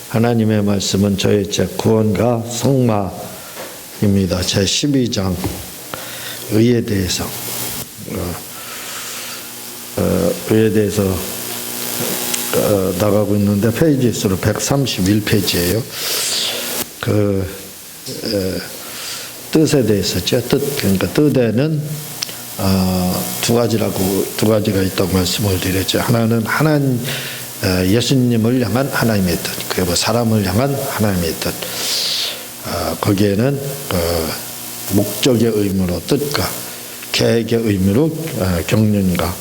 하나님의 말씀은 저의 책 구원과 성마입니다. 제 12장 의에 대해서 나가고 있는데 페이지 수로 131페이지예요. 뜻에 대해서죠. 그러니까 뜻에는 두 가지가 있다고 말씀을 드렸죠. 하나는 예수님을 향한 하나님의 뜻, 그리고 사람을 향한 하나님의 뜻. 거기에는 목적의 의미로 뜻과 계획의 의미로 경륜과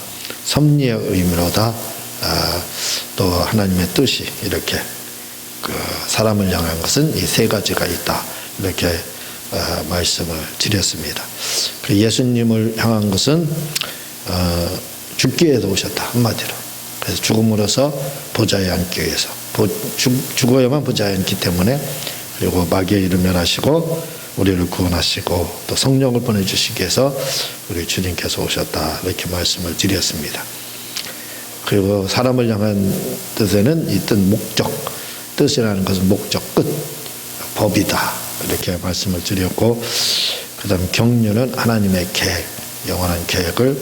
섭리의 의미로다. 또 하나님의 뜻이 이렇게 사람을 향한 것은 이 세 가지가 있다. 이렇게 말씀을 드렸습니다. 예수님을 향한 것은 죽기 위해서 오셨다. 한마디로. 그래서 죽음으로써 보좌에 앉기 위해서 죽어야만 보좌에 앉기 때문에, 그리고 마귀의 일을 멸하시고 우리를 구원하시고 또 성령을 보내주시기 위해서 우리 주님께서 오셨다. 이렇게 말씀을 드렸습니다. 그리고 사람을 향한 뜻에는 이 뜻 목적, 뜻이라는 것은 목적, 끝, 법이다. 이렇게 말씀을 드렸고, 그 다음 경륜은 하나님의 계획, 영원한 계획을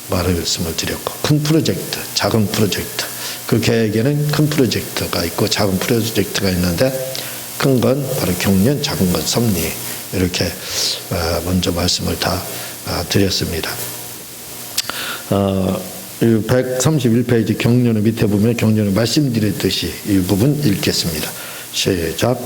말씀을 드렸고, 큰 프로젝트, 작은 프로젝트, 그 계획에는 큰 프로젝트가 있고 작은 프로젝트가 있는데, 큰 건 바로 경륜, 작은 건 섭리. 이렇게 먼저 말씀을 다 드렸습니다. 131페이지 경륜의 밑에 보면 경륜을 말씀드렸듯이 이 부분 읽겠습니다. 시작.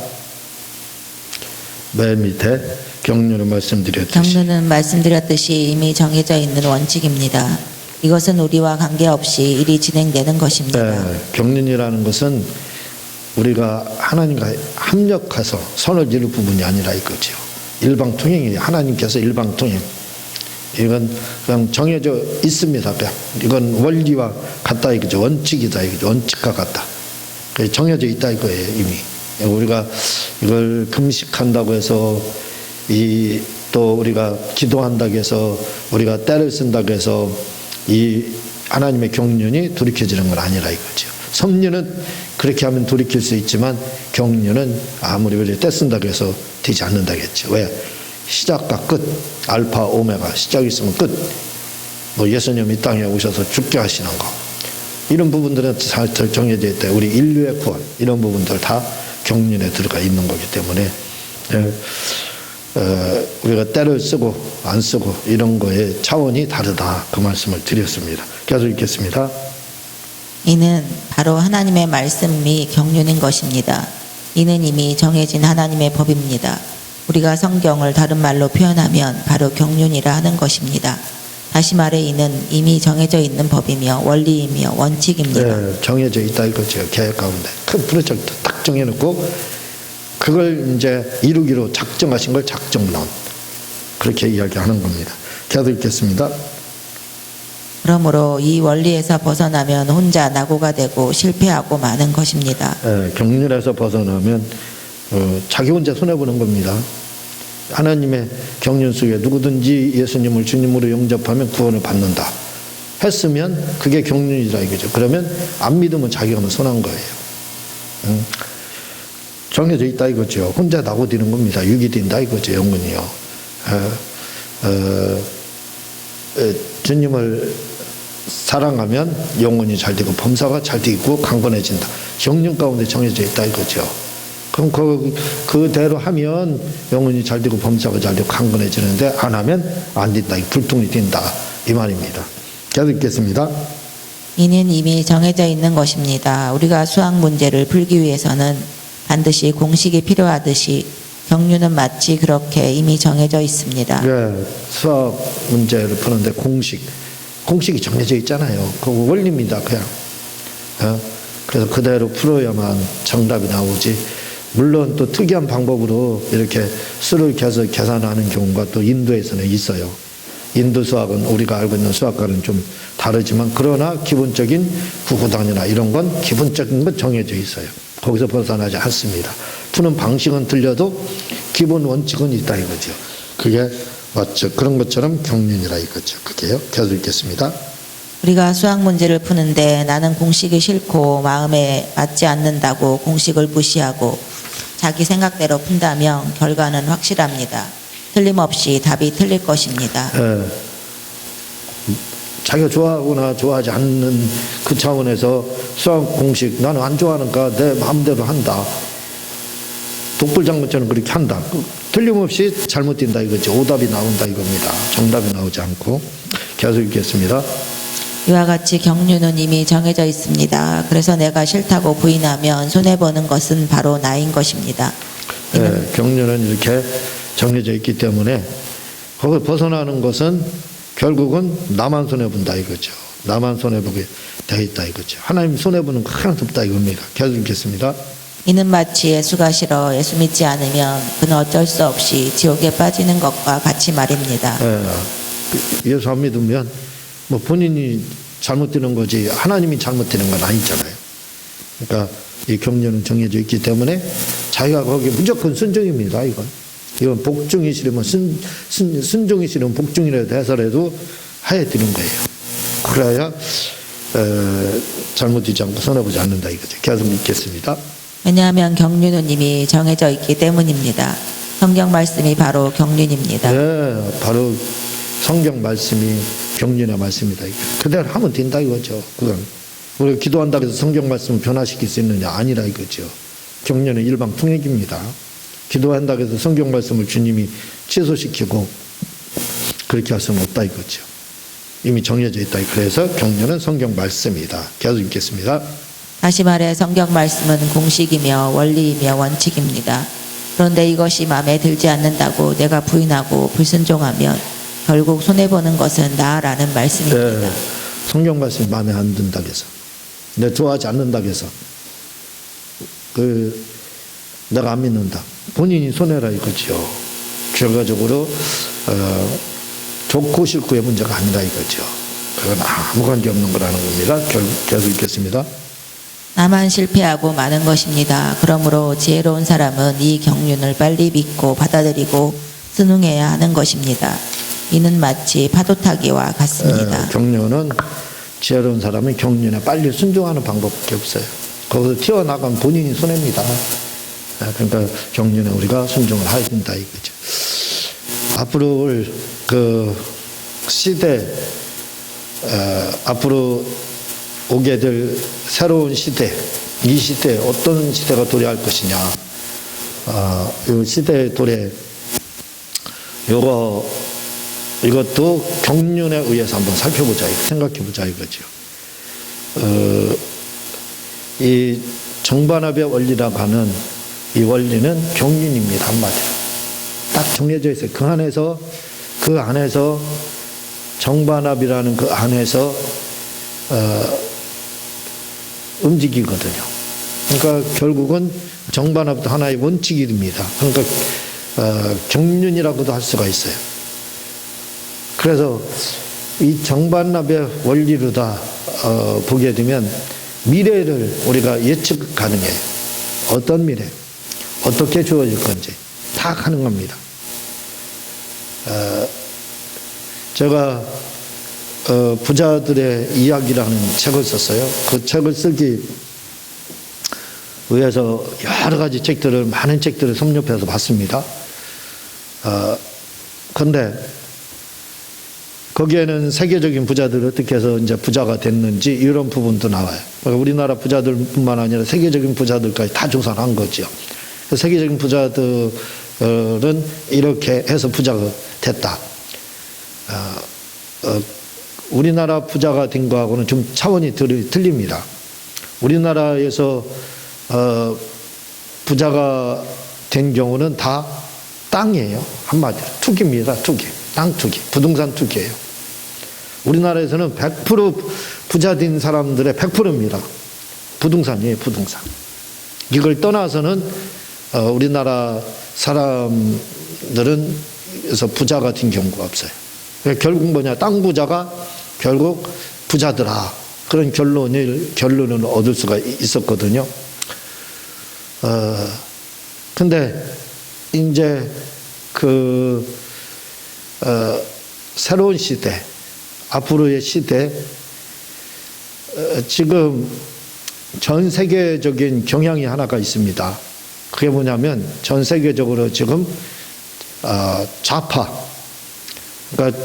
맨 밑에 경륜을 말씀드렸듯이. 경륜은 말씀드렸듯이 이미 정해져 있는 원칙입니다. 이것은 우리와 관계없이 일이 진행되는 것입니다. 네, 경륜이라는 것은 우리가 하나님과 합력해서 선을 이룰 부분이 아니라 이거죠. 일방통행이에요. 하나님께서 일방통행. 이건 그냥 정해져 있습니다. 그냥 이건 원리와 같다 이거죠. 원칙이다 이거죠. 원칙과 같다. 정해져 있다 이거예요. 이미 우리가 이걸 금식한다고 해서 또 우리가 기도한다고 해서 우리가 때를 쓴다고 해서 이 하나님의 경륜이 돌이켜지는 건 아니라 이거죠. 섭리는 그렇게 하면 돌이킬 수 있지만 경륜은 아무리 우리 때 쓴다고 해서 되지 않는다겠죠. 왜? 시작과 끝, 알파 오메가, 시작이 있으면 끝. 뭐 예수님이 이 땅에 오셔서 죽게 하시는 거, 이런 부분들은 잘 정해져 있다. 우리 인류의 구원, 이런 부분들 다 경륜에 들어가 있는 거기 때문에 우리가 때를 쓰고 안 쓰고 이런 거의 차원이 다르다. 그 말씀을 드렸습니다. 계속 읽겠습니다. 이는 바로 하나님의 말씀이 경륜인 것입니다. 이는 이미 정해진 하나님의 법입니다. 우리가 성경을 다른 말로 표현하면 바로 경륜이라 하는 것입니다. 다시 말해 이는 이미 정해져 있는 법이며 원리이며 원칙입니다. 네, 정해져 있다 이거죠. 계획 가운데 큰 프로젝트 딱 정해놓고 그걸 이제 이루기로 작정하신 걸 작정론, 그렇게 이야기하는 겁니다. 계속 읽겠습니다. 그러므로 이 원리에서 벗어나면 혼자 낙오가 되고 실패하고 마는 것입니다. 네, 경륜에서 벗어나면 자기 혼자 손해보는 겁니다. 하나님의 경륜 속에 누구든지 예수님을 주님으로 영접하면 구원을 받는다 했으면 그게 경륜이다 이거죠. 그러면 안 믿으면 자기가 손한 거예요. 정해져 있다 이거죠. 혼자 낙오되는 겁니다. 유기된다 이거죠. 영혼이요. 주님을 사랑하면 영혼이 잘 되고 범사가 잘 되고 강건해진다. 경륜 가운데 정해져 있다 이거죠. 그럼 그대로 하면 영혼이 잘 되고 범사가 잘 되고 강건해지는데, 안 하면 안 된다. 불통이 된다 이 말입니다. 계속 읽겠습니다. 이는 이미 정해져 있는 것입니다. 우리가 수학 문제를 풀기 위해서는 반드시 공식이 필요하듯이 경륜은 마치 그렇게 이미 정해져 있습니다. 네, 수학 문제를 푸는데 공식이 정해져 있잖아요. 그거 원리입니다. 그냥 그래서 그대로 풀어야만 정답이 나오지. 물론 또 특이한 방법으로 이렇게 수를 계산하는 경우가 또 인도에서는 있어요. 인도 수학은 우리가 알고 있는 수학과는 좀 다르지만, 그러나 기본적인 구구단위나 이런 건 기본적인 건 정해져 있어요. 거기서 벗어나지 않습니다. 푸는 방식은 틀려도 기본 원칙은 있다 이거죠. 그게 맞죠. 그런 것처럼 경륜이라 이거죠. 그게요. 계속 읽겠습니다. 우리가 수학 문제를 푸는데 나는 공식이 싫고 마음에 맞지 않는다고 공식을 무시하고 자기 생각대로 푼다면 결과는 확실합니다. 틀림없이 답이 틀릴 것입니다. 예, 자기가 좋아하거나 좋아하지 않는 그 차원에서 수학 공식 나는 안 좋아하니까 내 마음대로 한다. 독불장군처럼 그렇게 한다. 틀림없이 잘못된다 이거죠. 오답이 나온다 이겁니다. 정답이 나오지 않고. 계속 읽겠습니다. 이와 같이 경륜은 이미 정해져 있습니다. 그래서 내가 싫다고 부인하면 손해보는 것은 바로 나인 것입니다. 예, 경륜은 이렇게 정해져 있기 때문에 거기서 벗어나는 것은 결국은 나만 손해본다 이거죠. 나만 손해보게 되어 있다 이거죠. 하나님 손해보는 거 하나도 없다 이겁니다. 계속 읽겠습니다. 이는 마치 예수가 싫어 예수 믿지 않으면 그는 어쩔 수 없이 지옥에 빠지는 것과 같이 말입니다. 예, 예수 안 믿으면 뭐 본인이 잘못되는 거지 하나님이 잘못되는 건 아니잖아요. 그러니까 이 경륜은 정해져 있기 때문에 자기가 거기에 무조건 순종입니다. 이건 복종이 싫으면 순종이 싫으면 복종이라도 해서라도 해야 되는 거예요. 그래야 잘못되지 않고 손해보지 않는다 이거죠. 계속 읽겠습니다. 왜냐하면 경륜은 이미 정해져 있기 때문입니다. 성경 말씀이 바로 경륜입니다. 네, 바로 성경 말씀이 경륜의 말씀이다. 그대로 하면 된다 이거죠. 그건 우리가 기도한다고 해서 성경 말씀을 변화시킬 수 있느냐 아니라 이거죠. 경륜은 일방통행입니다. 기도한다고 해서 성경 말씀을 주님이 취소시키고 그렇게 할 수는 없다 이거죠. 이미 정해져 있다. 그래서 경륜은 성경 말씀이다. 계속 읽겠습니다. 다시 말해 성경 말씀은 공식이며 원리이며 원칙입니다. 그런데 이것이 마음에 들지 않는다고 내가 부인하고 불순종하면 결국 손해보는 것은 나라는 말씀입니다. 네, 성경 말씀이 마음에 안 든다고 해서 내가 좋아하지 않는다고 해서 내가 안 믿는다. 본인이 손해라 이거죠. 결과적으로 좋고 싫고의 문제가 아니라 이거죠. 그건 아무 관계없는 거라는 겁니다. 계속 읽겠습니다. 나만 실패하고 마는 것입니다. 그러므로 지혜로운 사람은 이 경륜을 빨리 믿고 받아들이고 순응해야 하는 것입니다. 이는 마치 파도타기와 같습니다. 경륜은 지혜로운 사람은 경륜에 빨리 순종하는 방법밖에 없어요. 거기서 튀어나가면 본인이 손해입니다. 그러니까 경륜에 우리가 순종을 해야 된다 이거죠. 앞으로 올 그 시대, 앞으로 오게 될 새로운 시대, 이 시대에 어떤 시대가 도래할 것이냐, 이 시대의 도래, 이것도 경륜에 의해서 한번 살펴보자, 생각해보자 이거죠. 이 정반합의 원리라고 하는 이 원리는 경륜입니다. 한마디로 딱 정해져 있어요. 그 안에서 정반합이라는 그 안에서 움직이거든요. 그러니까 결국은 정반합도 하나의 원칙입니다. 그러니까 경륜이라고도 할 수가 있어요. 그래서 이 정반합의 원리로 다 보게 되면 미래를 우리가 예측 가능해요. 어떤 미래, 어떻게 주어질 건지 다 가능합니다. 제가 부자들의 이야기라는 책을 썼어요. 그 책을 쓰기 위해서 여러 가지 책들을, 많은 책들을 섭렵해서 봤습니다. 그런데 거기에는 세계적인 부자들이 어떻게 해서 이제 부자가 됐는지 이런 부분도 나와요. 우리나라 부자들뿐만 아니라 세계적인 부자들까지 다 조사를 한 거죠. 세계적인 부자들은 이렇게 해서 부자가 됐다. 우리나라 부자가 된 거하고는 좀 차원이 틀립니다. 우리나라에서 부자가 된 경우는 다 땅이에요. 한마디로 투기입니다. 투기, 땅 투기, 부동산 투기예요. 우리나라에서는 100% 부자 된 사람들의 100%입니다. 부동산이에요. 부동산. 이걸 떠나서는 우리나라 사람들은 그래서 부자가 된 경우가 없어요. 결국 뭐냐, 땅 부자가 결국 부자더라, 그런 결론을 얻을 수가 있었거든요. 근데 이제 새로운 시대, 앞으로의 시대, 지금 전 세계적인 경향이 하나가 있습니다. 그게 뭐냐면 전 세계적으로 지금 좌파, 그러니까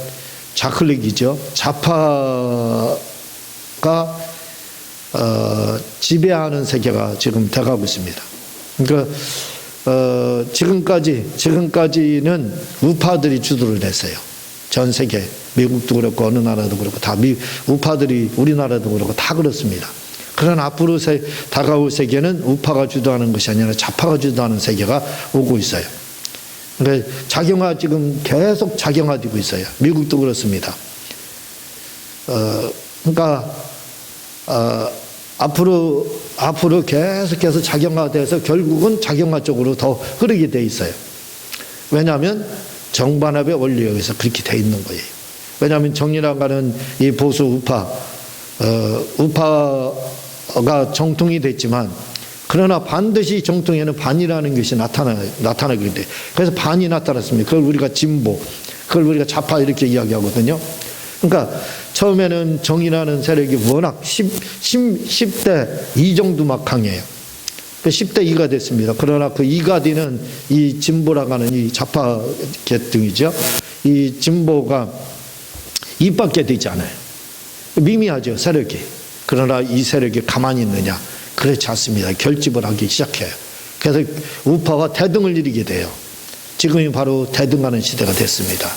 좌클릭이죠. 좌파가 지배하는 세계가 지금 돼가고 있습니다. 그러니까 지금까지는 우파들이 주도를 했어요. 전 세계, 미국도 그렇고 어느 나라도 그렇고 다 우파들이, 우리나라도 그렇고 다 그렇습니다. 그러나 앞으로 다가올 세계는 우파가 주도하는 것이 아니라 좌파가 주도하는 세계가 오고 있어요. 그러니까 지금 계속 작용화되고 있어요. 미국도 그렇습니다. 그러니까 앞으로 계속해서 작용화돼서 결국은 작용화 쪽으로 더 흐르게 돼 있어요. 왜냐하면 정반합의 원리에 의해서 그렇게 돼 있는 거예요. 왜냐하면 정의라고 하는 이 보수 우파가 정통이 됐지만, 그러나 반드시 정통에는 반이라는 것이 나타나게 돼. 그래서 반이 나타났습니다. 그걸 우리가 진보, 그걸 우리가 좌파 이렇게 이야기하거든요. 그러니까 처음에는 정의라는 세력이 워낙 10대 2 정도 막 강해요. 10대 2가 됐습니다. 그러나 그 2가 되는 이 진보라고 하는 이 좌파 계통이죠. 이 진보가 2밖에 되지 않아요. 미미하죠, 세력이. 그러나 이 세력이 가만히 있느냐? 그렇지 않습니다. 결집을 하기 시작해요. 그래서 우파와 대등을 이루게 돼요. 지금이 바로 대등하는 시대가 됐습니다.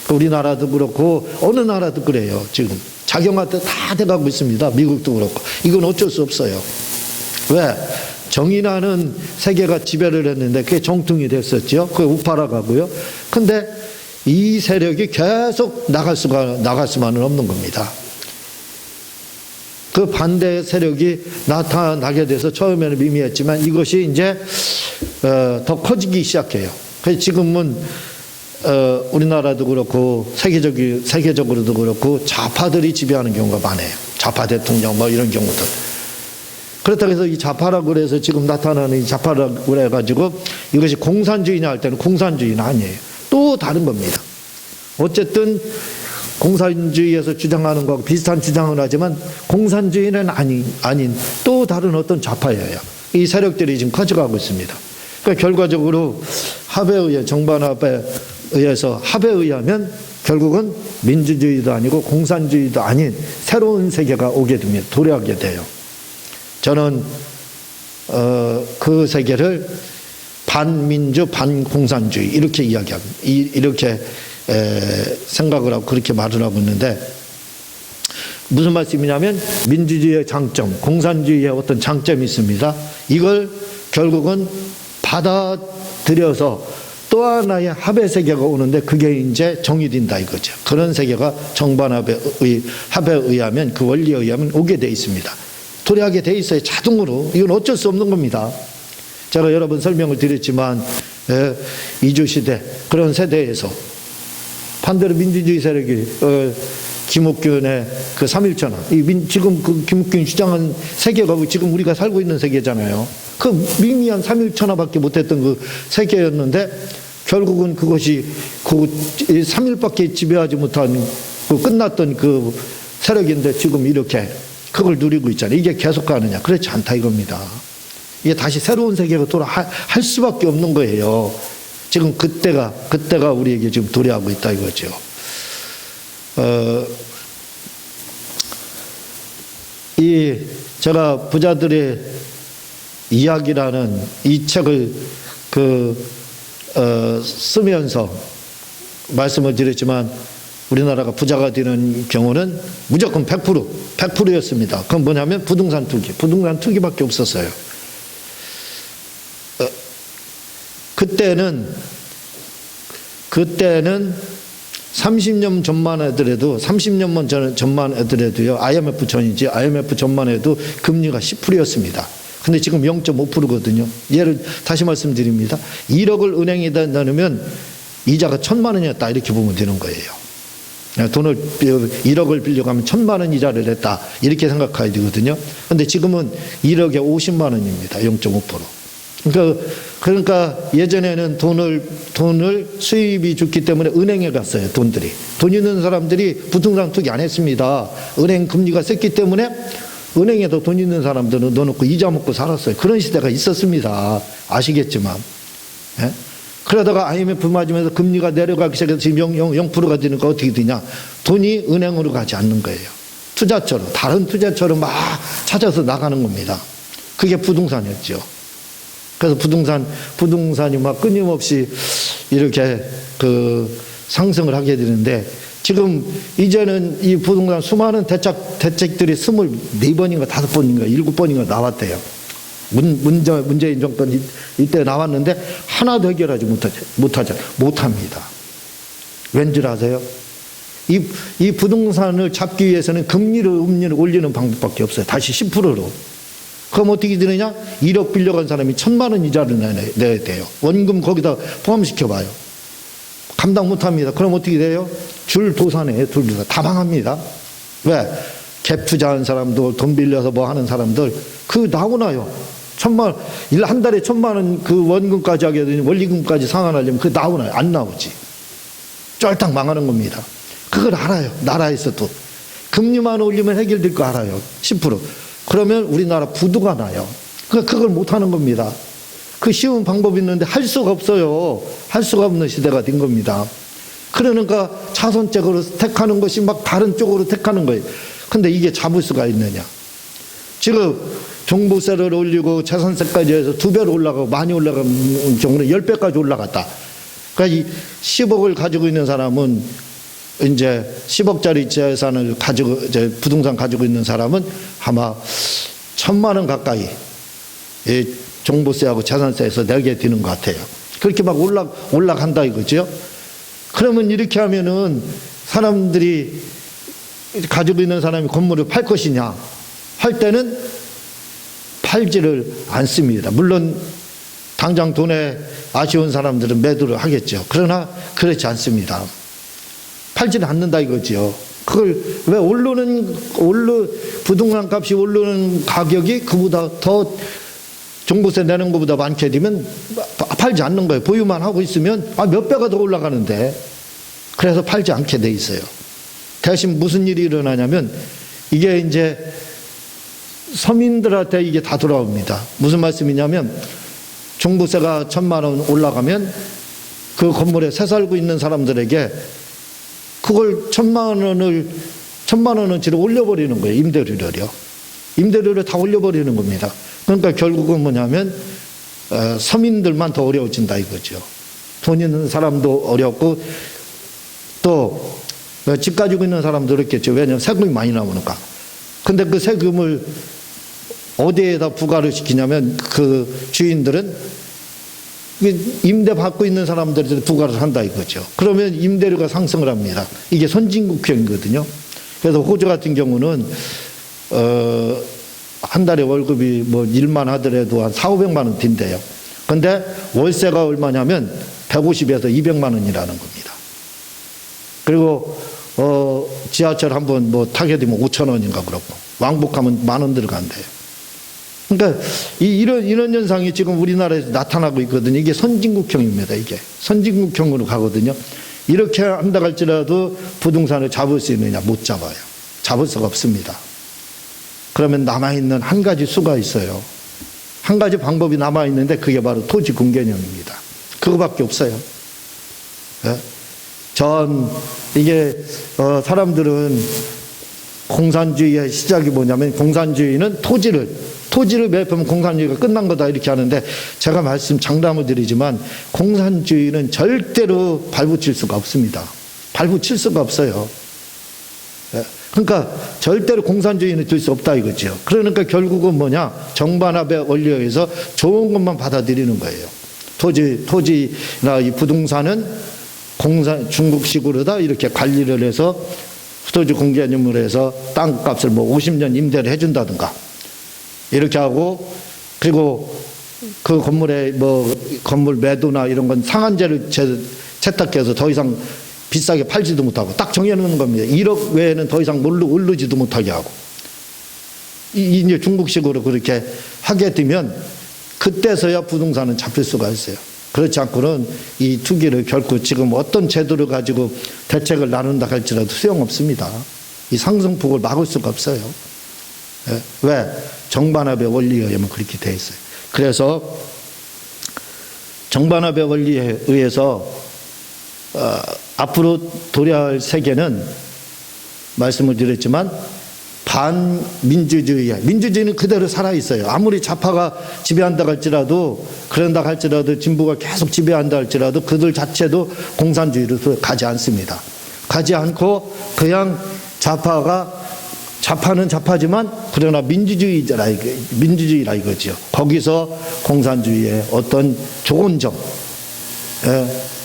우리나라도 그렇고 어느 나라도 그래요. 지금 작용화 다 돼가고 있습니다. 미국도 그렇고. 이건 어쩔 수 없어요. 왜? 정의라는 세계가 지배를 했는데 그게 정통이 됐었죠. 그게 우파라고 하고요. 근데 이 세력이 계속 나갈 수만은 없는 겁니다. 그 반대 세력이 나타나게 돼서 처음에는 미미했지만 이것이 이제 더 커지기 시작해요. 그래서 지금은 우리나라도 그렇고 세계적으로도 그렇고 좌파들이 지배하는 경우가 많아요. 좌파 대통령 뭐 이런 경우들. 그렇다고 해서 이 좌파라고 그래서 지금 나타나는 이 좌파라고 그래가지고 이것이 공산주의냐 할 때는 공산주의는 아니에요. 또 다른 겁니다. 어쨌든 공산주의에서 주장하는 거하고 비슷한 주장을 하지만 공산주의는 아닌 또 다른 어떤 좌파예요. 이 세력들이 지금 커져가고 있습니다. 그러니까 결과적으로 정반합에 의해서 합에 의하면 결국은 민주주의도 아니고 공산주의도 아닌 새로운 세계가 오게 됩니다. 도래하게 돼요. 저는 그 세계를 반민주 반공산주의 이렇게 이야기합니다. 이렇게 생각을 하고 그렇게 말을 하고 있는데, 무슨 말씀이냐면 민주주의의 장점, 공산주의의 어떤 장점이 있습니다. 이걸 결국은 받아들여서 또 하나의 합의 세계가 오는데 그게 이제 정의된다 이거죠. 그런 세계가 정반합의 합에 의하면, 그 원리에 의하면 오게 돼 있습니다. 도래하게 돼 있어요. 자동으로. 이건 어쩔 수 없는 겁니다. 제가 여러 번 설명을 드렸지만 이주시대 그런 세대에서 반대로 민주주의 세력이 김옥균의 그 3.1천하, 지금 그 김옥균이 주장한 세계가 지금 우리가 살고 있는 세계잖아요. 그 미미한 3.1천하밖에 못했던 그 세계였는데 결국은 그것이 그 3.1밖에 지배하지 못한 그 끝났던 그 세력인데 지금 이렇게 그걸 누리고 있잖아요. 이게 계속 가느냐? 그렇지 않다 이겁니다. 이게 다시 새로운 세계가 할 수밖에 없는 거예요. 지금 그때가 우리에게 지금 도래하고 있다 이거죠. 제가 부자들의 이야기라는 이 책을 쓰면서 말씀을 드렸지만, 우리나라가 부자가 되는 경우는 무조건 100%였습니다. 그건 뭐냐면 부동산 투기밖에 없었어요. 그때는 30년 전만 하더라도 30년만 전만 하더라도요, IMF 전이지, IMF 전만 해도 금리가 10%였습니다. 근데 지금 0.5%거든요. 예를 다시 말씀드립니다. 1억을 은행에다 넣으면 이자가 1,000만 원이었다 이렇게 보면 되는 거예요. 돈을 1억을 빌려가면 1,000만 원 이자를 냈다 이렇게 생각해야 되거든요. 근데 지금은 1억에 50만 원입니다. 0.5%. 그러니까 예전에는 돈을 수입이 좋기 때문에 은행에 갔어요. 돈 있는 사람들이 부동산 투기 안 했습니다. 은행 금리가 셌기 때문에 은행에도 돈 있는 사람들은 넣어놓고 이자 먹고 살았어요. 그런 시대가 있었습니다. 아시겠지만. 예? 그러다가 IMF 맞으면서 금리가 내려가기 시작해서 지금 0%가 되니까 어떻게 되냐. 돈이 은행으로 가지 않는 거예요. 투자처럼, 다른 투자처럼 막 찾아서 나가는 겁니다. 그게 부동산이었죠. 그래서 부동산이 막 끊임없이 이렇게 상승을 하게 되는데, 지금 이제는 이 부동산 수많은 대책들이 24번인가 5번인가 7번인가 나왔대요. 문재인 정권 이때 나왔는데 하나도 해결하지 못합니다. 왠줄 아세요? 이 부동산을 잡기 위해서는 금리를 올리는 방법밖에 없어요. 다시 10%로. 그럼 어떻게 되느냐? 1억 빌려간 사람이 1,000만 원 이자를 내야 돼요. 원금 거기다 포함시켜봐요. 감당 못합니다. 그럼 어떻게 돼요? 줄도산이에요. 줄도산. 다 망합니다. 왜? 갭 투자한 사람들, 돈 빌려서 뭐 하는 사람들, 나오나요? 한 달에 1,000만 원 원금까지 하게 되니 원리금까지 상환하려면 나오나요? 안 나오지. 쫄딱 망하는 겁니다. 그걸 알아요. 나라에서도. 금리만 올리면 해결될 거 알아요. 10%. 그러면 우리나라 부도가 나요. 그걸 못 하는 겁니다. 쉬운 방법이 있는데 할 수가 없어요. 할 수가 없는 시대가 된 겁니다. 그러니까 차선책으로 택하는 것이 막 다른 쪽으로 택하는 거예요. 근데 이게 잡을 수가 있느냐. 지금 종부세를 올리고 재산세까지 해서 2배로 올라가고 많이 올라가는 경우는 10배까지 올라갔다. 그러니까 이 10억을 가지고 있는 사람은 이제 10억짜리 재산을 부동산 가지고 있는 사람은 아마 1,000만 원 가까이 종부세하고 재산세에서 내게 되는 것 같아요. 그렇게 막 올라간다 이거죠. 그러면 이렇게 하면은 사람들이 가지고 있는 사람이 건물을 팔 것이냐 할 때는 팔지를 않습니다. 물론 당장 돈에 아쉬운 사람들은 매도를 하겠죠. 그러나 그렇지 않습니다. 팔지는 않는다 이거죠. 그걸 왜 부동산 값이 오르는 가격이 그보다 더 종부세 내는 것보다 많게 되면 팔지 않는 거예요. 보유만 하고 있으면 몇 배가 더 올라가는데. 그래서 팔지 않게 돼 있어요. 대신 무슨 일이 일어나냐면 이게 이제 서민들한테 이게 다 돌아옵니다. 무슨 말씀이냐면 종부세가 1,000만 원 올라가면 그 건물에 새 살고 있는 사람들에게 그걸 1,000만 원어치를 올려버리는 거예요. 임대료를 다 올려버리는 겁니다. 그러니까 결국은 뭐냐면 서민들만 더 어려워진다 이거죠. 돈 있는 사람도 어렵고 또 집 가지고 있는 사람도 어렵겠죠. 왜냐하면 세금이 많이 나오니까. 근데 그 세금을 어디에다 부과를 시키냐면 그 주인들은 임대 받고 있는 사람들한테 부과를 한다 이거죠. 그러면 임대료가 상승을 합니다. 이게 선진국형이거든요. 그래서 호주 같은 경우는 한 달에 월급이 뭐 일만 하더라도 한 400~500만 원 든대요. 근데 월세가 얼마냐면 150에서 200만 원이라는 겁니다. 그리고 지하철 한번 뭐 타게 되면 5,000원인가 그렇고 왕복하면 10,000원 들어간대요. 그러니까 이런 현상이 지금 우리나라에서 나타나고 있거든요. 이게 선진국형입니다. 이게 선진국형으로 가거든요. 이렇게 한다 할지라도 부동산을 잡을 수 있느냐? 못 잡아요. 잡을 수가 없습니다. 그러면 남아있는 한 가지 수가 있어요. 한 가지 방법이 남아있는데 그게 바로 토지 공개념입니다. 그거밖에 없어요. 이게 사람들은 공산주의의 시작이 뭐냐면 공산주의는 토지를 매입하면 공산주의가 끝난 거다 이렇게 하는데 제가 장담을 드리지만 공산주의는 절대로 발붙일 수가 없습니다. 발붙일 수가 없어요. 그러니까 절대로 공산주의는 될 수 없다 이거죠. 그러니까 결국은 뭐냐? 정반합의 원리에서 좋은 것만 받아들이는 거예요. 토지나 이 부동산은 중국식으로다 이렇게 관리를 해서 토지 공개념으로 해서 땅값을 뭐 50년 임대를 해준다든가 이렇게 하고 그리고 그 건물에 뭐 건물 매도나 이런 건 상한제를 채택해서 더 이상 비싸게 팔지도 못하고 딱 정해놓는 겁니다. 1억 외에는 더 이상 오르지도 못하게 하고 이제 중국식으로 그렇게 하게 되면 그때서야 부동산은 잡힐 수가 있어요. 그렇지 않고는 이 투기를 결코 지금 어떤 제도를 가지고 대책을 나눈다 할지라도 소용없습니다. 이 상승폭을 막을 수가 없어요. 예? 왜? 정반합의 원리에 의하면 그렇게 돼 있어요. 그래서 정반합의 원리에 의해서 앞으로 도래할 세계는 말씀을 드렸지만 반민주주의야. 민주주의는 그대로 살아있어요. 아무리 좌파가 지배한다 할지라도, 그런다 할지라도, 진보가 계속 지배한다 할지라도 그들 자체도 공산주의로 가지 않습니다. 가지 않고 그냥 좌파는 좌파지만 그러나 민주주의라 이거죠. 거기서 공산주의의 어떤 좋은 점,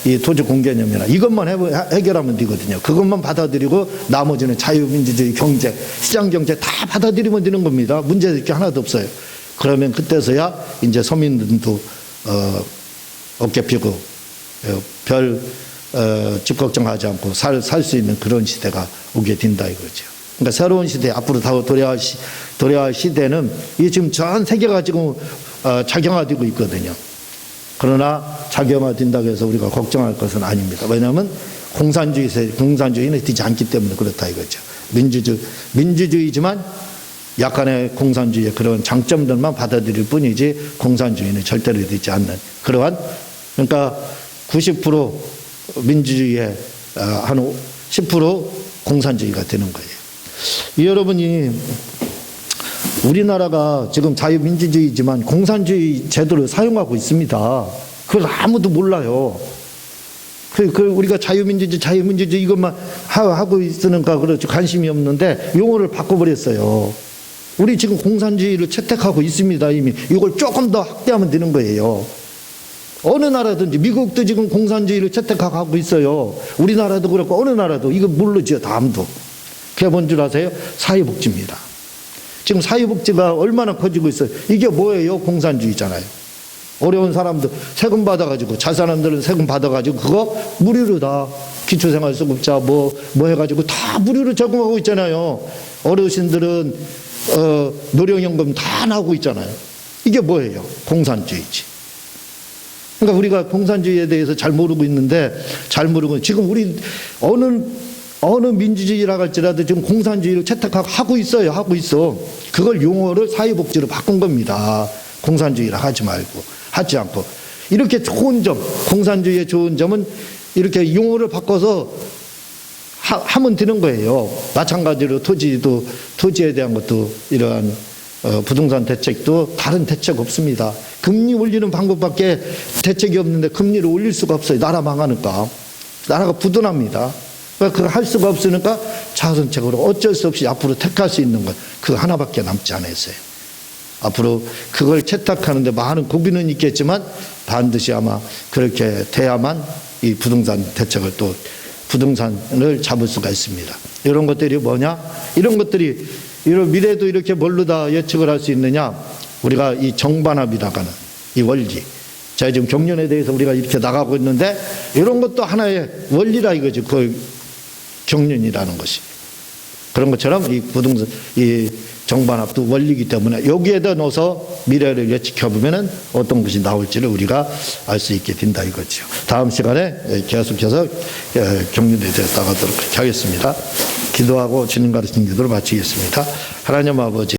이 토지 공개념이나 이것만 해결하면 되거든요. 그것만 받아들이고 나머지는 자유민주주의 경제, 시장 경제 다 받아들이면 되는 겁니다. 문제될 게 하나도 없어요. 그러면 그때서야 이제 서민들도 어깨 펴고 별 집 걱정하지 않고 살 수 있는 그런 시대가 오게 된다 이거죠. 그러니까 새로운 시대, 앞으로 도래할 시대는 이 지금 전 세계가 지금 작용화되고 있거든요. 그러나 작용화된다고 해서 우리가 걱정할 것은 아닙니다. 왜냐하면 공산주의는 되지 않기 때문에 그렇다 이거죠. 민주주의지만 약간의 공산주의의 그런 장점들만 받아들일 뿐이지 공산주의는 절대로 되지 않는 그러한, 그러니까 90% 민주주의에 한 10% 공산주의가 되는 거예요. 여러분이 우리나라가 지금 자유민주주의지만 공산주의 제도를 사용하고 있습니다. 그걸 아무도 몰라요. 우리가 자유민주주의 이것만 하고 있으니까 그렇지 관심이 없는데 용어를 바꿔버렸어요. 우리 지금 공산주의를 채택하고 있습니다. 이미 이걸 조금 더 확대하면 되는 거예요. 어느 나라든지 미국도 지금 공산주의를 채택하고 있어요. 우리나라도 그렇고 어느 나라도 이거 모르죠. 다음도. 그게 뭔 줄 아세요? 사회복지입니다. 지금 사회복지가 얼마나 커지고 있어요. 이게 뭐예요? 공산주의잖아요. 어려운 사람들 세금 받아가지고, 잘 사람들은 세금 받아가지고 그거 무료로 다 기초생활수급자 뭐 해가지고 다 무료로 제공하고 있잖아요. 어르신들은 노령연금 다 나오고 있잖아요. 이게 뭐예요? 공산주의지. 그러니까 우리가 공산주의에 대해서 잘 모르고 있는데, 잘 모르고 지금 우리 어느 민주주의라고 할지라도 지금 공산주의를 채택하고 있어요. 하고 있어. 그걸 용어를 사회복지로 바꾼 겁니다. 공산주의라 하지 않고. 이렇게 좋은 점, 공산주의의 좋은 점은 이렇게 용어를 바꿔서 하면 되는 거예요. 마찬가지로 토지에 대한 것도 이러한 부동산 대책도 다른 대책 없습니다. 금리 올리는 방법밖에 대책이 없는데 금리를 올릴 수가 없어요. 나라 망하니까. 나라가 부도납니다. 그걸 할 수가 없으니까 자선책으로 어쩔 수 없이 앞으로 택할 수 있는 것, 그 하나밖에 남지 않았어요. 앞으로 그걸 채택하는데 많은 고비는 있겠지만 반드시 아마 그렇게 돼야만 이 부동산 대책을 또 부동산을 잡을 수가 있습니다. 이런 것들이 뭐냐? 이런 것들이 이런 미래도 이렇게 뭘로 다 예측을 할 수 있느냐? 우리가 이 정반합이라고 하는 이 원리. 자, 지금 경륜에 대해서 우리가 이렇게 나가고 있는데 이런 것도 하나의 원리라 이거죠. 그 경륜이라는 것이. 그런 것처럼 이 부동산, 이 정반합도 원리이기 때문에 여기에다 넣어서 미래를 예측해보면 어떤 것이 나올지를 우리가 알 수 있게 된다 이거죠. 다음 시간에 계속해서 경륜에 대해서 나가도록 하겠습니다. 기도하고 주님 가르친 기도를 마치겠습니다. 하나님 아버지,